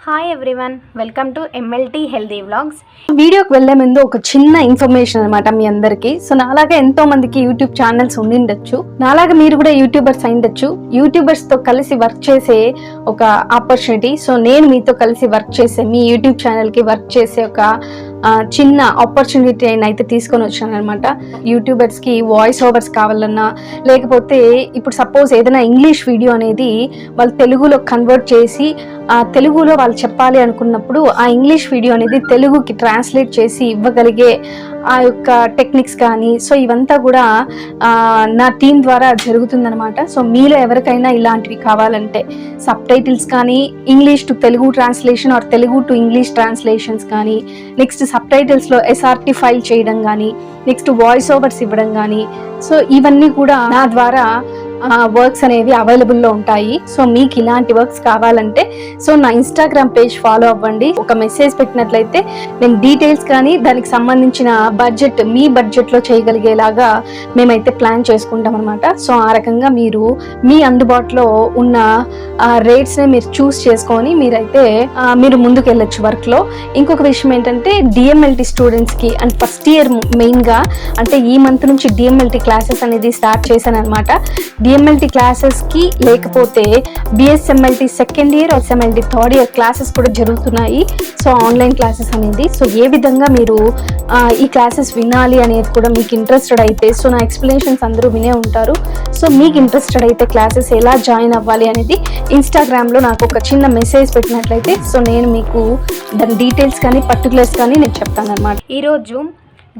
Hi everyone, welcome to MLT healthy vlogs. వీడియోకి వెళ్ళే ముందు ఒక చిన్న ఇన్ఫర్మేషన్ అనమాట మీ అందరికి. సో నాలాగా ఎంతో మందికి యూట్యూబ్ ఛానల్స్ ఉండిండొచ్చు, నాలాగా మీరు కూడా యూట్యూబర్స్ అయిండొచ్చు. యూట్యూబర్స్ తో కలిసి వర్క్ చేసే ఒక ఆపర్చునిటీ. సో నేను మీతో కలిసి వర్క్ చేసే, మీ యూట్యూబ్ ఛానల్ కి వర్క్ చేసే ఒక చిన్న ఆపర్చునిటీ అయితే తీసుకొని వచ్చాను అనమాట. యూట్యూబర్స్ కి వాయిస్ ఓవర్స్ కావాలన్నా, లేకపోతే ఇప్పుడు సపోజ్ ఏదైనా ఇంగ్లీష్ వీడియో అనేది వాళ్ళు తెలుగులో కన్వర్ట్ చేసి తెలుగులో వాళ్ళు చెప్పాలి అనుకున్నప్పుడు ఆ ఇంగ్లీష్ వీడియో అనేది తెలుగుకి ట్రాన్స్లేట్ చేసి ఇవ్వగలిగే ఆ యొక్క టెక్నిక్స్ కానీ, సో ఇవంతా కూడా నా టీం ద్వారా జరుగుతుందనమాట. సో మీలో ఎవరికైనా ఇలాంటివి కావాలంటే సబ్ టైటిల్స్ కానీ, English to Telugu translation or Telugu to English translations కానీ, నెక్స్ట్ సబ్ టైటిల్స్లో SRT ఫైల్ చేయడం కానీ, నెక్స్ట్ వాయిస్ ఓవర్స్ ఇవ్వడం కానీ, సో ఇవన్నీ కూడా నా ద్వారా వర్క్స్ అనేవి అవైలబుల్లో ఉంటాయి. సో మీకు ఇలాంటి వర్క్స్ కావాలంటే సో నా ఇన్స్టాగ్రామ్ పేజ్ ఫాలో అవ్వండి. ఒక మెసేజ్ పెట్టినట్లయితే నేను డీటెయిల్స్ కానీ దానికి సంబంధించిన బడ్జెట్ మీ బడ్జెట్లో చేయగలిగేలాగా మేమైతే ప్లాన్ చేసుకుంటాం అనమాట. సో ఆ రకంగా మీరు మీ అందుబాటులో ఉన్న రేట్స్ని మీరు చూస్ చేసుకొని మీరు ముందుకు వెళ్ళొచ్చు వర్క్లో. ఇంకొక విషయం ఏంటంటే DMLT స్టూడెంట్స్కి అండ్ ఫస్ట్ ఇయర్ మెయిన్గా, అంటే ఈ మంత్ నుంచి DMLT క్లాసెస్ అనేది స్టార్ట్ చేశాను అనమాట. DMLT క్లాసెస్కి లేకపోతే BSMLT second year are SMLT third year classes కూడా జరుగుతున్నాయి. సో ఆన్లైన్ క్లాసెస్ అనేది, సో ఏ విధంగా మీరు ఈ క్లాసెస్ వినాలి అనేది కూడా మీకు ఇంట్రెస్టెడ్ అయితే, సో నా ఎక్స్ప్లెనేషన్స్ అందరూ వినే ఉంటారు. సో మీకు ఇంట్రెస్టెడ్ అయితే క్లాసెస్ ఎలా జాయిన్ అవ్వాలి అనేది ఇన్స్టాగ్రామ్లో నాకు ఒక చిన్న మెసేజ్ పెట్టినట్లయితే సో నేను మీకు దాని డీటెయిల్స్ కానీ పర్టికులర్స్ కానీ నేను చెప్తాను అనమాట. ఈరోజు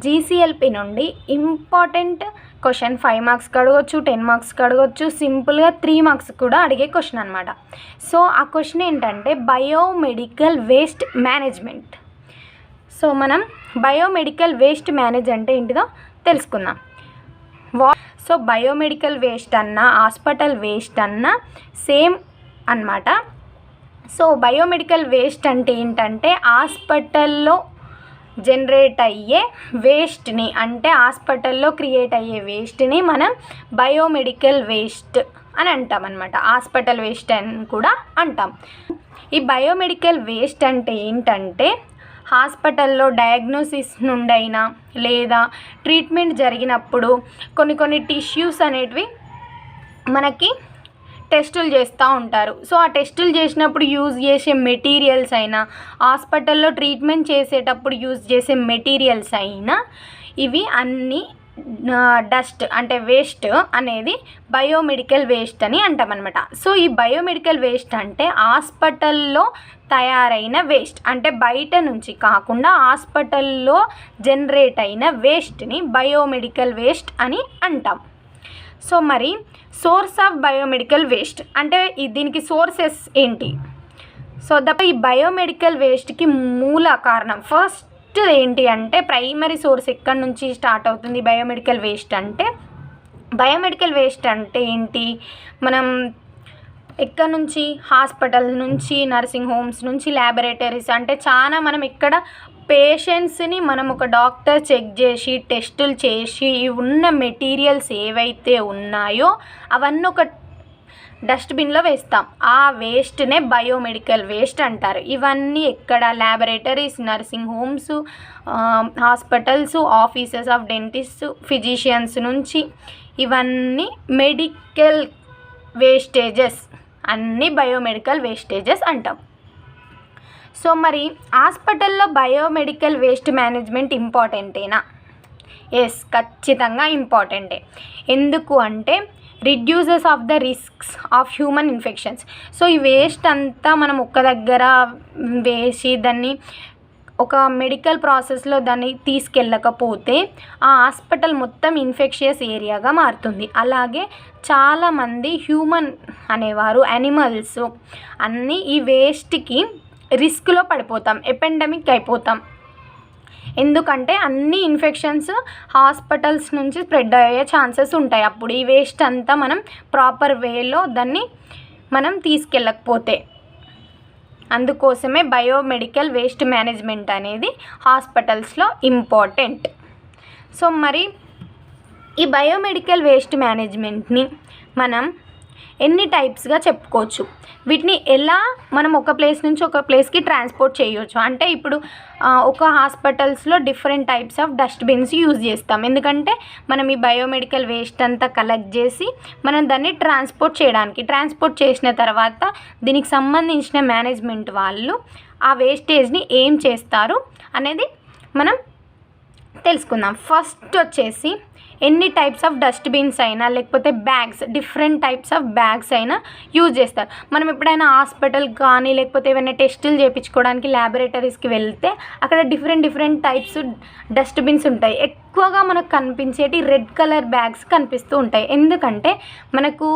GCLP నుండి ఇంపార్టెంట్ క్వశ్చన్ 5 మార్క్స్కి అడగొచ్చు, 10 మార్క్స్కి అడగొచ్చు, సింపుల్గా 3 మార్క్స్ కూడా అడిగే క్వశ్చన్ అనమాట. సో ఆ క్వశ్చన్ ఏంటంటే బయోమెడికల్ వేస్ట్ మేనేజ్మెంట్. సో మనం బయోమెడికల్ వేస్ట్ మేనేజ్ అంటే ఏంటిదో తెలుసుకుందాం. సో బయోమెడికల్ వేస్ట్ అన్నా హాస్పిటల్ వేస్ట్ అన్నా సేమ్ అన్నమాట. సో బయోమెడికల్ వేస్ట్ అంటే ఏంటంటే హాస్పిటల్లో జనరేట్ అయ్యే వేస్ట్ని, అంటే హాస్పిటల్లో క్రియేట్ అయ్యే వేస్ట్ని మనం బయోమెడికల్ వేస్ట్ అని అంటాం అనమాట. హాస్పిటల్ వేస్ట్ అని కూడా అంటాం. ఈ బయోమెడికల్ వేస్ట్ అంటే ఏంటంటే హాస్పిటల్లో డయాగ్నోసిస్ నుండైనా లేదా ట్రీట్మెంట్ జరిగినప్పుడు కొన్ని టిష్యూస్ అనేటివి మనకి టెస్టులు చేస్తూ ఉంటారు. సో ఆ టెస్టులు చేసినప్పుడు యూజ్ చేసే మెటీరియల్స్ అయినా, హాస్పిటల్లో ట్రీట్మెంట్ చేసేటప్పుడు యూజ్ చేసే మెటీరియల్స్ అయినా, ఇవి అన్నీ డస్ట్ అంటే వేస్ట్ అనేది బయోమెడికల్ వేస్ట్ అని అంటామన్నమాట. సో ఈ బయోమెడికల్ వేస్ట్ అంటే హాస్పిటల్లో తయారైన వేస్ట్, అంటే బయట నుంచి కాకుండా హాస్పిటల్లో జనరేట్ అయిన వేస్ట్ని బయోమెడికల్ వేస్ట్ అని అంటాం. సో మరి సోర్స్ ఆఫ్ బయోమెడికల్ వేస్ట్ అంటే దీనికి సోర్సెస్ ఏంటి? సో ఈ బయోమెడికల్ వేస్ట్కి మూల కారణం ఫస్ట్ ఏంటి అంటే ప్రైమరీ సోర్స్ ఎక్కడి నుంచి స్టార్ట్ అవుతుంది బయోమెడికల్ వేస్ట్ అంటే? బయోమెడికల్ వేస్ట్ అంటే ఏంటి? మనం ఎక్కడి నుంచి, హాస్పిటల్ నుంచి, నర్సింగ్ హోమ్స్ నుంచి, ల్యాబొరేటరీస్, అంటే చాలా మనం ఇక్కడ పేషెంట్స్ని మనం ఒక డాక్టర్ చెక్ చేసి టెస్టులు చేసి ఉన్న మెటీరియల్స్ ఏవైతే ఉన్నాయో అవన్నీ ఒక డస్ట్బిన్లో వేస్తాం. ఆ వేస్ట్నే బయోమెడికల్ వేస్ట్ అంటారు. ఇవన్నీ ఎక్కడ? Laboratories, nursing homes, hospitals, offices of dentist, physicians నుంచి ఇవన్నీ మెడికల్ వేస్టేజెస్, అన్నీ బయోమెడికల్ వేస్టేజెస్ అంటాం. సో మరి హాస్పిటల్లో బయోమెడికల్ వేస్ట్ మేనేజ్మెంట్ ఇంపార్టెంటేనా? ఎస్, ఖచ్చితంగా ఇంపార్టెంటే. ఎందుకు అంటే reduces of the risks of human infections. So ఈ వేస్ట్ అంతా మనం ఒక్క దగ్గర వేసి దాన్ని ఒక మెడికల్ ప్రాసెస్లో దాన్ని తీసుకెళ్ళకపోతే ఆ హాస్పిటల్ మొత్తం ఇన్ఫెక్షియస్ ఏరియాగా మారుతుంది. అలాగే చాలామంది హ్యూమన్ అనేవారు, యానిమల్స్ అన్నీ ఈ వేస్ట్కి రిస్క్లో పడిపోతాం, ఎపెండమిక్ అయిపోతాం. ఎందుకంటే అన్ని ఇన్ఫెక్షన్స్ హాస్పిటల్స్ నుంచి స్ప్రెడ్ అయ్యే ఛాన్సెస్ ఉంటాయి అప్పుడు ఈ వేస్ట్ అంతా మనం ప్రాపర్ వేలో దాన్ని మనం తీసుకెళ్ళకపోతే. అందుకోసమే బయోమెడికల్ వేస్ట్ మేనేజ్మెంట్ అనేది హాస్పిటల్స్లో ఇంపార్టెంట్. సో మరి ఈ బయోమెడికల్ వేస్ట్ మేనేజ్మెంట్ని మనం ఎన్ని టైప్స్గా చెప్పుకోవచ్చు. వీటిని ఎలా మనం ఒక ప్లేస్ నుంచి ఒక ప్లేస్కి ట్రాన్స్పోర్ట్ చేయవచ్చు అంటే ఇప్పుడు ఒక హాస్పిటల్స్లో different types of dustbins use చేస్తాం. ఎందుకంటే మనం ఈ బయోమెడికల్ వేస్ట్ అంతా కలెక్ట్ చేసి మనం దాన్ని ట్రాన్స్పోర్ట్ చేసిన తర్వాత దీనికి సంబంధించిన మేనేజ్మెంట్ వాళ్ళు ఆ వేస్టేజ్ని ఏం చేస్తారు అనేది మనం తెలుసుకుందాం. ఫస్ట్ వచ్చేసి ఎన్ని టైప్స్ ఆఫ్ డస్ట్బిన్స్ అయినా లేకపోతే bags, different types of bags అయినా యూజ్ చేస్తారు. మనం ఎప్పుడైనా హాస్పిటల్ కానీ లేకపోతే ఏమైనా టెస్టులు చేయించుకోవడానికి ల్యాబొరేటరీస్కి వెళ్తే అక్కడ డిఫరెంట్ టైప్స్ డస్ట్బిన్స్ ఉంటాయి. ఎక్కువగా మనకు కనిపించేటి రెడ్ కలర్ బ్యాగ్స్ కనిపిస్తూ ఉంటాయి. ఎందుకంటే మనకు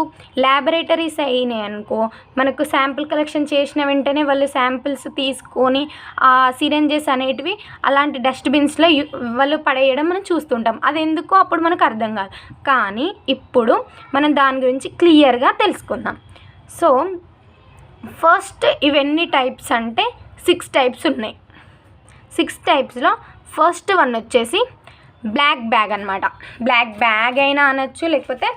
ల్యాబొరేటరీస్ అయినాయి అనుకో, మనకు శాంపిల్ కలెక్షన్ చేసిన వెంటనే వాళ్ళు శాంపిల్స్ తీసుకొని ఆ సిరెంజెస్ అనేటివి అలాంటి డస్ట్బిన్స్లో వాళ్ళు పడేయడం మనం చూస్తుంటాం. అది ఎందుకో అప్పుడు మనకు అర్థం కాదు. కానీ ఇప్పుడు మనం దాని గురించి క్లియర్గా తెలుసుకుందాం. సో ఫస్ట్ ఇవన్నీ టైప్స్ అంటే 6 టైప్స్ ఉన్నాయి. 6 టైప్స్లో ఫస్ట్ వన్ వచ్చేసి బ్లాక్ బ్యాగ్ అనమాట. బ్లాక్ బ్యాగ్ అయినా అనొచ్చు లేకపోతే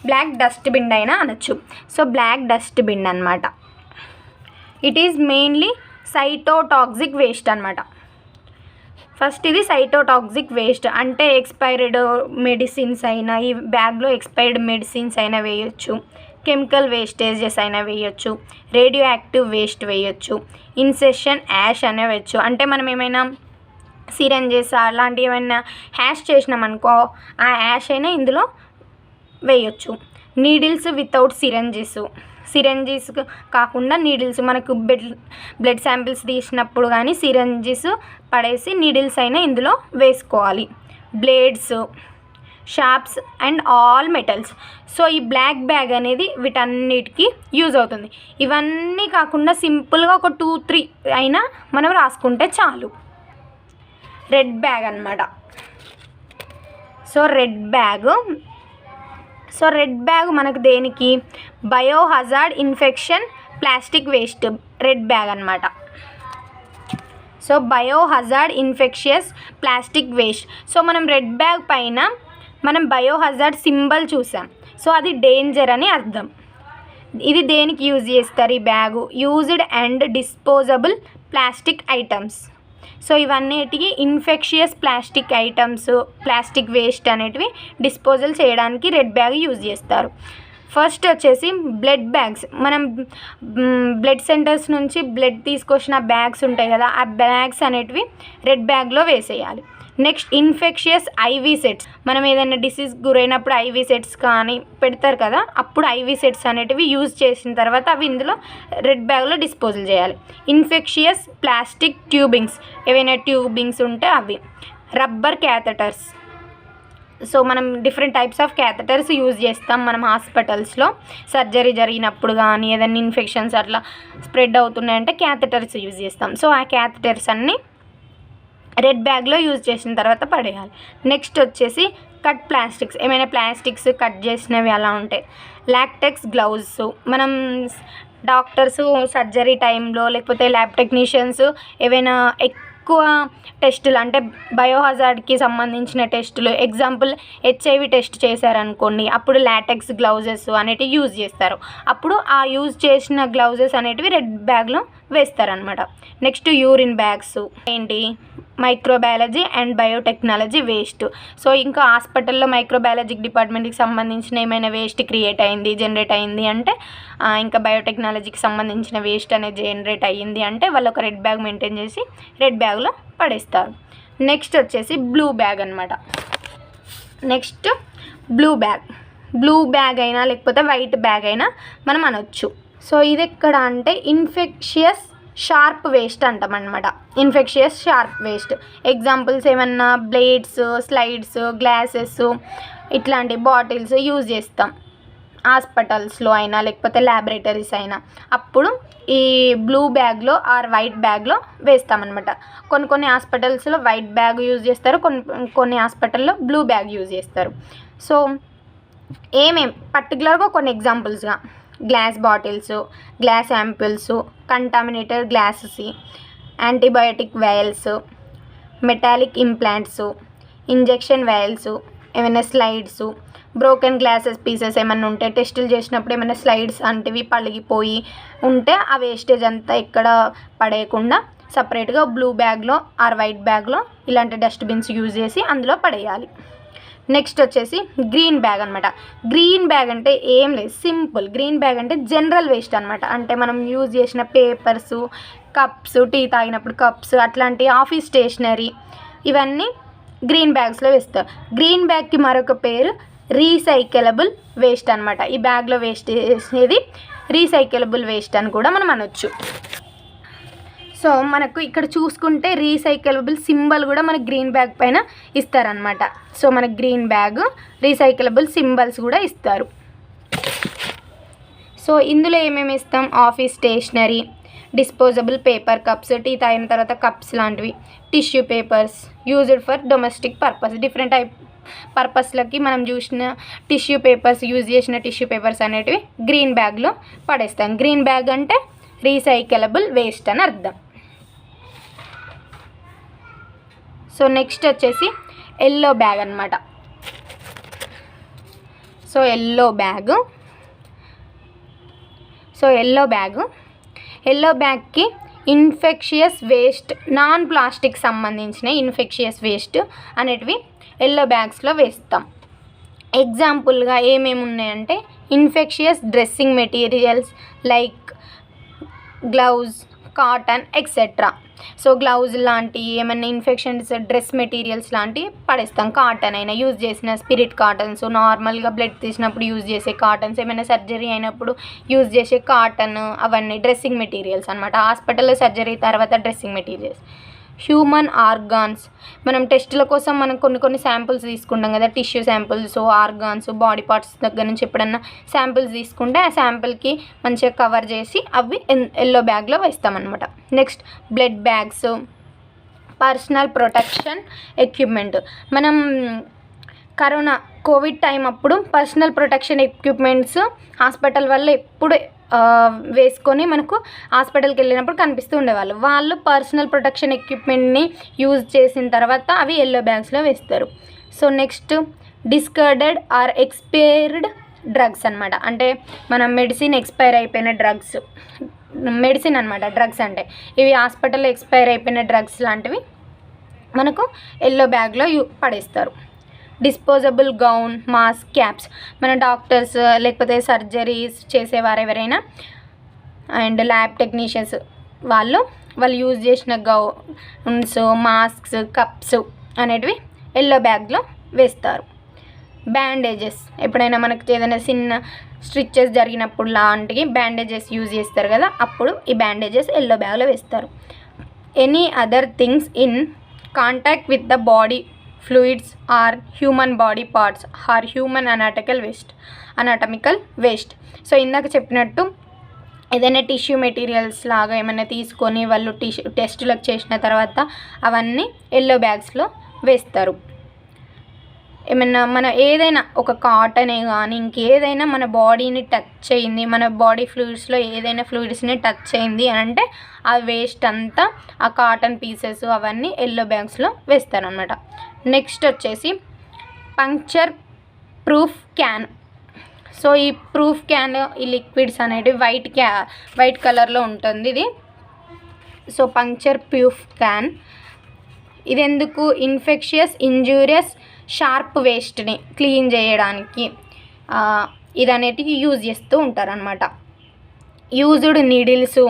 బ్లాక్ డస్ట్బిన్ అయినా అనొచ్చు. సో బ్లాక్ డస్ట్బిన్ అనమాట. It is mainly cytotoxic waste అనమాట. ఫస్ట్ ఇది సైటోటాక్సిక్ వేస్ట్ అంటే ఎక్స్పైర్డ్ మెడిసిన్స్ అయినా ఈ బ్యాగ్లో ఎక్స్పైర్డ్ మెడిసిన్స్ అయినా వేయొచ్చు, కెమికల్ వేస్టేజెస్ అయినా వేయొచ్చు, రేడియో యాక్టివ్ వేస్ట్ వేయొచ్చు, ఇన్సెషన్ యాష్ అనే వేయచ్చు. అంటే మనం ఏమైనా సిరెంజెస్ అలాంటివి ఏమైనా హ్యాష్ చేసినామనుకో ఆ యాష్ అయినా ఇందులో వేయొచ్చు. నీడిల్స్ వితౌట్ సిరెంజెస్ కాకుండా నీడిల్స్ మనకు బ్లడ్ శాంపిల్స్ తీసినప్పుడు కానీ సిరెంజెస్ పడేసి నీడిల్స్ అయినా ఇందులో వేసుకోవాలి. Blades, sharps and all metals. So ఈ బ్లాక్ బ్యాగ్ అనేది వీటన్నిటికీ యూజ్ అవుతుంది. ఇవన్నీ కాకుండా సింపుల్గా ఒక 2-3 అయినా మనం రాసుకుంటే చాలు. రెడ్ బ్యాగ్ అనమాట. సో రెడ్ బ్యాగ్ మనకు దేనికి? Biohazard infection plastic waste red bag అనమాట. So biohazard infectious plastic waste. So మనం రెడ్ బ్యాగ్ పైన మనం బయోహజార్డ్ సింబల్ చూసాం. సో అది డేంజర్ అని అర్థం. ఇది దేనికి యూజ్ చేస్తారు ఈ bag? Used and disposable plastic items. So ఇవన్నిటికి infectious plastic items, plastic waste అనేటివి డిస్పోజల్ చేయడానికి రెడ్ బ్యాగ్ యూజ్ చేస్తారు. ఫస్ట్ వచ్చేసి బ్లడ్ బ్యాగ్స్. మనం బ్లడ్ సెంటర్స్ నుంచి బ్లడ్ తీసుకొచ్చిన బ్యాగ్స్ ఉంటాయి కదా, ఆ బ్యాగ్స్ అనేటివి రెడ్ బ్యాగ్లో వేసేయాలి. Next infectious ivy sets. మనం ఏదైనా డిసీజ్ గురైనప్పుడు ఐవీ సెట్స్ కానీ పెడతారు కదా, అప్పుడు ఐవీ సెట్స్ అనేటివి యూజ్ చేసిన తర్వాత అవి ఇందులో రెడ్ బ్యాగ్లో డిస్పోజల్ చేయాలి. ఇన్ఫెక్షియస్ ప్లాస్టిక్ ట్యూబింగ్స్, ఏవైనా ట్యూబింగ్స్ ఉంటే అవి. Rubber catheters. సో మనం different types of catheters use చేస్తాం మనం హాస్పిటల్స్లో. సర్జరీ జరిగినప్పుడు కానీ ఏదైనా ఇన్ఫెక్షన్స్ అట్లా స్ప్రెడ్ అవుతున్నాయంటే క్యాథెటర్స్ యూజ్ చేస్తాం. సో ఆ క్యాథెటర్స్ అన్నీ రెడ్ బ్యాగ్లో యూజ్ చేసిన తర్వాత పడేయాలి. నెక్స్ట్ వచ్చేసి కట్ ప్లాస్టిక్స్. ఏమైనా ప్లాస్టిక్స్ కట్ చేసినవి అలా ఉంటాయి. LaTeX gloves. మనం డాక్టర్స్ సర్జరీ టైంలో లేకపోతే ల్యాబ్ టెక్నీషియన్స్ ఏవైనా ఎక్కువ టెస్టులు అంటే బయోహజార్డ్కి సంబంధించిన టెస్టులు, ఎగ్జాంపుల్ హెచ్ఐవి టెస్ట్ చేశారనుకోండి, అప్పుడు లాటెక్స్ గ్లౌజెస్ అనేటివి యూజ్ చేస్తారు. అప్పుడు ఆ యూజ్ చేసిన గ్లౌజెస్ అనేటివి రెడ్ బ్యాగ్లో వేస్తారనమాట. Next urine bags. ఏంటి? Microbiology and biotechnology waste. So ఇంకా హాస్పిటల్లో మైక్రోబయాలజీ డిపార్ట్మెంట్కి సంబంధించిన ఏమైనా వేస్ట్ జనరేట్ అయింది అంటే, ఇంకా బయోటెక్నాలజీకి సంబంధించిన వేస్ట్ అనేది జనరేట్ అయ్యింది అంటే వాళ్ళు ఒక రెడ్ బ్యాగ్ మెయింటైన్ చేసి రెడ్ బ్యాగ్లో పడేస్తారు. నెక్స్ట్ వచ్చేసి బ్లూ బ్యాగ్ అనమాట. నెక్స్ట్ బ్లూ బ్యాగ్ అయినా లేకపోతే వైట్ బ్యాగ్ అయినా మనం అనొచ్చు. సో ఇది ఎక్కడ అంటే ఇన్ఫెక్షియస్ షార్ప్ వేస్ట్ అంటాం అనమాట. ఇన్ఫెక్షియస్ షార్ప్ వేస్ట్ ఎగ్జాంపుల్స్ ఏమన్నా బ్లేడ్స్, స్లైడ్స్, గ్లాసెస్ ఇట్లాంటి బాటిల్స్ యూజ్ చేస్తాం హాస్పిటల్స్లో అయినా లేకపోతే ల్యాబొరేటరీస్ అయినా. అప్పుడు ఈ బ్లూ బ్యాగ్లో ఆర్ వైట్ బ్యాగ్లో వేస్తామన్నమాట. కొన్ని హాస్పిటల్స్లో వైట్ బ్యాగ్ యూజ్ చేస్తారు, కొన్ని హాస్పిటల్లో బ్లూ బ్యాగ్ యూజ్ చేస్తారు. సో పర్టికులర్గా కొన్ని ఎగ్జాంపుల్స్గా glass bottles, glass ampoules, contaminated glasses, antibiotic vials, metallic implants, injection vials, ఏమైనా స్లైడ్స్, బ్రోకెన్ గ్లాసెస్ పీసెస్ ఏమైనా ఉంటే, టెస్టులు చేసినప్పుడు ఏమైనా స్లైడ్స్ అంటివి పలిగిపోయి ఉంటే ఆ వేస్టేజ్ అంతా ఎక్కడ పడేయకుండా సపరేట్గా బ్లూ బ్యాగ్లో ఆర్ వైట్ బ్యాగ్లో ఇలాంటి డస్ట్బిన్స్ యూజ్ చేసి అందులో పడేయాలి. నెక్స్ట్ వచ్చేసి గ్రీన్ బ్యాగ్ అనమాట. గ్రీన్ బ్యాగ్ అంటే ఏం లేదు, సింపుల్. గ్రీన్ బ్యాగ్ అంటే జనరల్ వేస్ట్ అనమాట. అంటే మనం యూజ్ చేసిన పేపర్స్, కప్స్, టీ తాగినప్పుడు కప్స్, అట్లాంటి ఆఫీస్ స్టేషనరీ ఇవన్నీ గ్రీన్ బ్యాగ్స్లో వేస్తారు. గ్రీన్ బ్యాగ్కి మరొక పేరు రీసైకిలబుల్ వేస్ట్ అనమాట. ఈ బ్యాగ్లో వేస్ట్ చేసేది రీసైకిలబుల్ వేస్ట్ అని కూడా మనం అనొచ్చు. సో మనకు ఇక్కడ చూసుకుంటే రీసైకిలబుల్ సింబల్ కూడా మనకు గ్రీన్ బ్యాగ్ పైన ఇస్తారనమాట. సో మనకు గ్రీన్ బ్యాగ్ రీసైకిలబుల్ సింబల్స్ కూడా ఇస్తారు. సో ఇందులో ఏమేమి ఇస్తాం? Office stationery, disposable paper cups, tea తాగిన తర్వాత కప్స్ లాంటివి, tissue papers used for domestic purpose. Different type పర్పస్లకి మనం చూసిన టిష్యూ పేపర్స్, యూజ్ చేసిన టిష్యూ పేపర్స్ అనేటివి గ్రీన్ బ్యాగ్లో పడేస్తాం. గ్రీన్ బ్యాగ్ అంటే రీసైకిలబుల్ వేస్ట్ అని అర్థం. సో నెక్స్ట్ వచ్చేసి ఎల్లో బ్యాగ్ అనమాట. సో ఎల్లో బ్యాగ్కి ఇన్ఫెక్షియస్ వేస్ట్, నాన్ ప్లాస్టిక్ సంబంధించిన ఇన్ఫెక్షియస్ వేస్ట్ అనేటివి ఎల్లో బ్యాగ్స్లో వేస్తాం. ఎగ్జాంపుల్గా ఏమేమి ఉన్నాయంటే infectious dressing materials like gloves, cotton etcetera. So gloves లాంటి ఏమైనా ఇన్ఫెక్షన్స్ డ్రెస్ మెటీరియల్స్ లాంటివి పడేస్తాం. కాటన్ అయినా యూజ్ చేసిన స్పిరిట్ కాటన్స్, నార్మల్గా బ్లడ్ తీసినప్పుడు యూజ్ చేసే కాటన్స్, ఏమైనా సర్జరీ అయినప్పుడు యూజ్ చేసే కాటన్, అవన్నీ డ్రెస్సింగ్ మెటీరియల్స్ అనమాట. హాస్పిటల్లో సర్జరీ తర్వాత డ్రెస్సింగ్ మెటీరియల్స్. హ్యూమన్ ఆర్గాన్స్, మనం టెస్టుల కోసం మనం కొన్ని శాంపుల్స్ తీసుకుంటాం కదా, tissue samples, organs, body parts దగ్గర నుంచి ఎప్పుడన్నా శాంపుల్స్ తీసుకుంటే ఆ శాంపుల్కి మంచిగా కవర్ చేసి అవి ఎల్లో బ్యాగ్లో వేస్తామన్నమాట. Next blood bags, personal protection equipment. మనం కోవిడ్ టైం అప్పుడు పర్సనల్ ప్రొటెక్షన్ ఎక్విప్మెంట్స్ హాస్పిటల్ వల్ల ఎప్పుడు వేసుకొని మనకు హాస్పిటల్కి వెళ్ళినప్పుడు కనిపిస్తూ ఉండేవాళ్ళు. వాళ్ళు పర్సనల్ ప్రొటెక్షన్ ఎక్విప్మెంట్ని యూజ్ చేసిన తర్వాత అవి ఎల్లో బ్యాగ్స్లో వేస్తారు. So next discarded or expired drugs అనమాట. అంటే మన మెడిసిన్ ఎక్స్పైర్ అయిపోయిన డ్రగ్స్, మెడిసిన్ అనమాట డ్రగ్స్ అంటే. ఇవి హాస్పిటల్లో ఎక్స్పైర్ అయిపోయిన డ్రగ్స్ లాంటివి మనకు ఎల్లో బ్యాగ్లో పడేస్తారు. డిస్పోజబుల్ గౌన్, మాస్క్, క్యాప్స్, మన డాక్టర్స్ లేకపోతే సర్జరీస్ చేసేవారు ఎవరైనా అండ్ ల్యాబ్ టెక్నీషియన్స్ వాళ్ళు యూజ్ చేసిన గౌన్స్, మాస్క్స్, కప్స్ అనేటివి ఎల్లో బ్యాగ్లో వేస్తారు. బ్యాండేజెస్, ఎప్పుడైనా మనకు ఏదైనా చిన్న స్టిచెస్ జరిగినప్పుడు లాంటివి బ్యాండేజెస్ యూజ్ చేస్తారు కదా, అప్పుడు ఈ బ్యాండేజెస్ ఎల్లో బ్యాగ్లో వేస్తారు. Any other things in contact with the body fluids or human body parts or human anatomical waste. So ఇందాక చెప్పినట్టు ఏదైనా టిష్యూ మెటీరియల్స్ లాగా ఏమైనా తీసుకొని వాళ్ళు టెస్టులకు చేసిన తర్వాత అవన్నీ ఎల్లో బ్యాగ్స్లో వేస్తారు. ఏమైనా మన ఏదైనా ఒక కాటనే కానీ ఇంకేదైనా మన బాడీని టచ్ అయింది, మన బాడీ ఫ్లూయిడ్స్లో ఏదైనా ఫ్లూయిడ్స్ని టచ్ అయింది అని అంటే ఆ వేస్ట్ అంతా ఆ కాటన్ పీసెస్ అవన్నీ ఎల్లో బ్యాగ్స్లో వేస్తారనమాట. నెక్స్ట్ వచ్చేసి పంక్చర్ ప్రూఫ్ క్యాన్. సో ఈ ప్రూఫ్ క్యాన్, ఈ లిక్విడ్స్ అనేవి వైట్ కలర్లో ఉంటుంది ఇది. సో పంక్చర్ ప్రూఫ్ క్యాన్ ఇది ఎందుకు? ఇన్ఫెక్షియస్, ఇంజూరియస్, షార్ప్ వేస్ట్ని క్లీన్ చేయడానికి ఇది అనేటివి యూజ్ చేస్తూ ఉంటారనమాట. Used needles,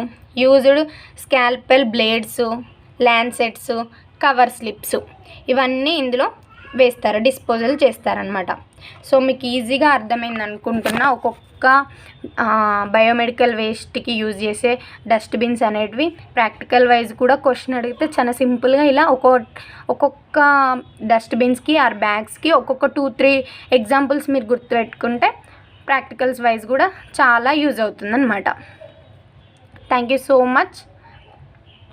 used scalpel blades, lancets, cover slips ఇవన్నీ ఇందులో వేస్తారు, డిస్పోజల్ చేస్తారనమాట. సో మీకు ఈజీగా అర్థమైంది అనుకుంటున్నా. ఒక్కొక్క బయోమెడికల్ వేస్ట్కి యూజ్ చేసే డస్ట్బిన్స్ అనేటివి ప్రాక్టికల్ వైజ్ కూడా క్వశ్చన్ అడిగితే చాలా సింపుల్గా ఇలా ఒక్కొక్క డస్ట్బిన్స్కి ఆర్ బ్యాగ్స్కి ఒక్కొక్క 2-3 ఎగ్జాంపుల్స్ మీరు గుర్తుపెట్టుకుంటే ప్రాక్టికల్స్ వైజ్ కూడా చాలా యూజ్ అవుతుందన్నమాట. Thank you so much.